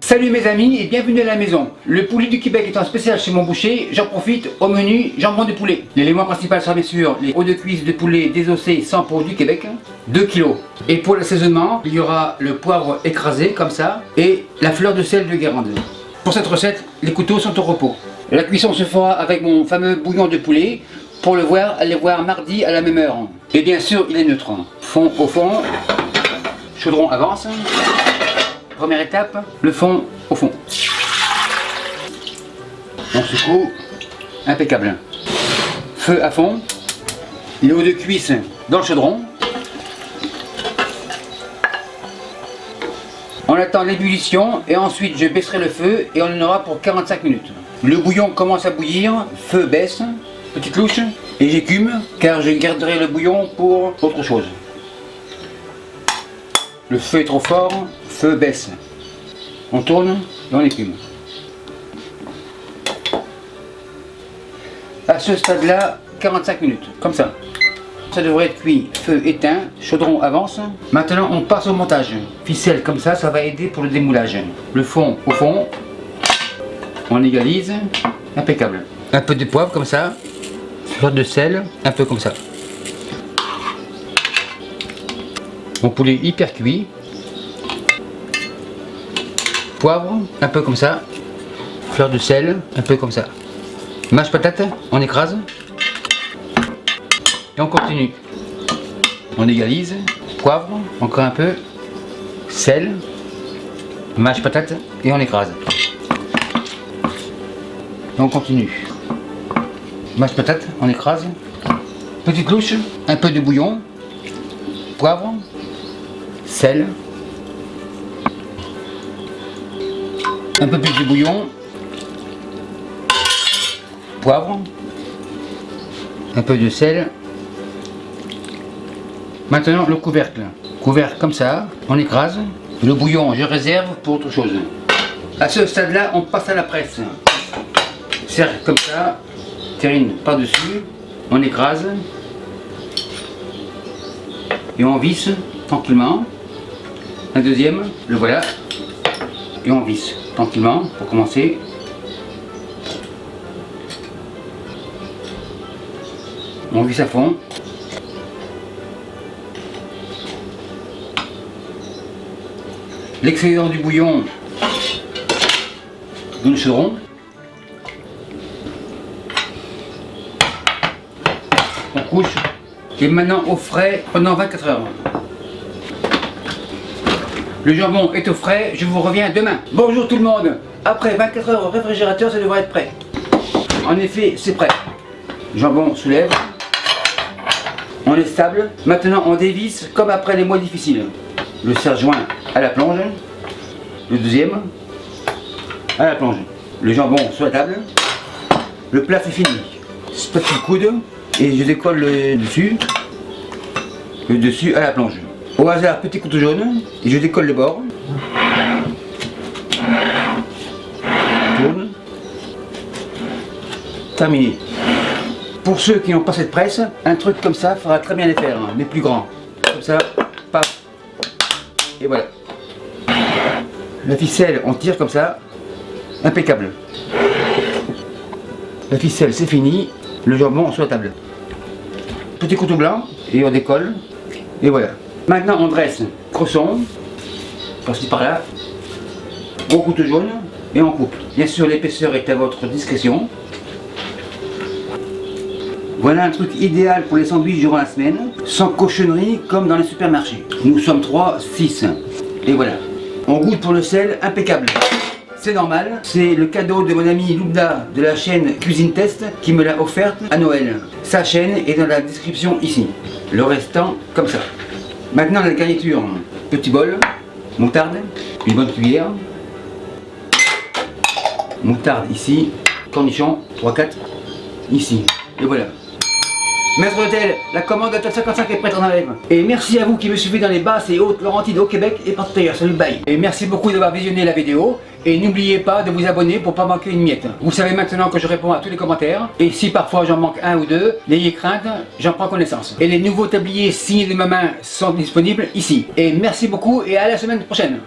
Salut mes amis et bienvenue à la maison. Le poulet du Québec étant spécial chez mon boucher, j'en profite au menu jambon de poulet. L'élément principal sera bien sûr les os de cuisse de poulet désossés sans peau du Québec, 2 kg. Et pour l'assaisonnement, il y aura le poivre écrasé comme ça et la fleur de sel de Guérande. Pour cette recette, les couteaux sont au repos. La cuisson se fera avec mon fameux bouillon de poulet. Pour le voir, allez voir mardi à la même heure. Et bien sûr, il est neutre. Fond au fond, chaudron avance. Première étape, le fond au fond. On secoue, impeccable. Feu à fond, les os de cuisse dans le chaudron. On attend l'ébullition et ensuite je baisserai le feu et on en aura pour 45 minutes. Le bouillon commence à bouillir, feu baisse, petite louche et j'écume car je garderai le bouillon pour autre chose. Le feu est trop fort, feu baisse. On tourne et on écume. À ce stade-là, 45 minutes, comme ça. Ça devrait être cuit, feu éteint, chaudron avance. Maintenant on passe au montage. Ficelle comme ça, ça va aider pour le démoulage. Le fond au fond, on égalise, impeccable. Un peu de poivre comme ça, fleur de sel, un peu comme ça. Mon poulet hyper cuit. Poivre, un peu comme ça. Fleur de sel, un peu comme ça. Mâche patate, on écrase. Et on continue. On égalise. Poivre, encore un peu. Sel. Mâche patate et on écrase. Et on continue. Mâche patate, on écrase. Petite louche, un peu de bouillon. Poivre. Sel. Un peu plus de bouillon. Poivre. Un peu de sel. Maintenant le couvercle. Couvercle comme ça, on écrase. Le bouillon, je réserve pour autre chose. À ce stade-là, on passe à la presse. Serre comme ça, terrine par-dessus, on écrase. Et on visse tranquillement. Un deuxième, le voilà. Et on visse tranquillement pour commencer. On visse à fond. L'excédent du bouillon dans le chaudron. On couche. Et maintenant au frais pendant 24 heures. Le jambon est au frais, je vous reviens demain. Bonjour tout le monde. Après 24 heures au réfrigérateur, ça devrait être prêt. En effet, c'est prêt. Jambon soulève. On est stable. Maintenant, on dévisse comme après les mois difficiles. Le serre-joint à la plonge. Le deuxième à la plonge. Le jambon sur la table. Le plat c'est fini. Petit coude et je décolle le dessus. Le dessus à la plonge. Au hasard, petit couteau jaune et je décolle le bord. Tourne. Terminé. Pour ceux qui n'ont pas cette presse, un truc comme ça fera très bien les faire, hein, mais plus grand. Comme ça, paf. Et voilà. La ficelle, on tire comme ça. Impeccable. La ficelle, c'est fini. Le jambon sur la table. Petit couteau blanc et on décolle. Et voilà. Maintenant, on dresse. Cresson. Par-ci par-là. Gros couteau jaune. Et on coupe. Bien sûr, l'épaisseur est à votre discrétion. Voilà un truc idéal pour les sandwichs durant la semaine, sans cochonnerie comme dans les supermarchés. Nous sommes 3, 6. Et voilà. On goûte pour le sel, impeccable. C'est normal, c'est le cadeau de mon ami Loubda de la chaîne Cuisine Test qui me l'a offerte à Noël. Sa chaîne est dans la description ici. Le restant, comme ça. Maintenant la garniture. Petit bol, moutarde, une bonne cuillère. Moutarde ici, cornichon, 3-4, ici. Et voilà. Maître d'hôtel, la commande à 55 est prête en arrive. Et merci à vous qui me suivez dans les basses et hautes Laurentides au Québec et partout ailleurs. Salut, bye. Et merci beaucoup d'avoir visionné la vidéo. Et n'oubliez pas de vous abonner pour pas manquer une miette. Vous savez maintenant que je réponds à tous les commentaires. Et si parfois j'en manque un ou deux, n'ayez crainte, j'en prends connaissance. Et les nouveaux tabliers signés de ma main sont disponibles ici. Et merci beaucoup et à la semaine prochaine.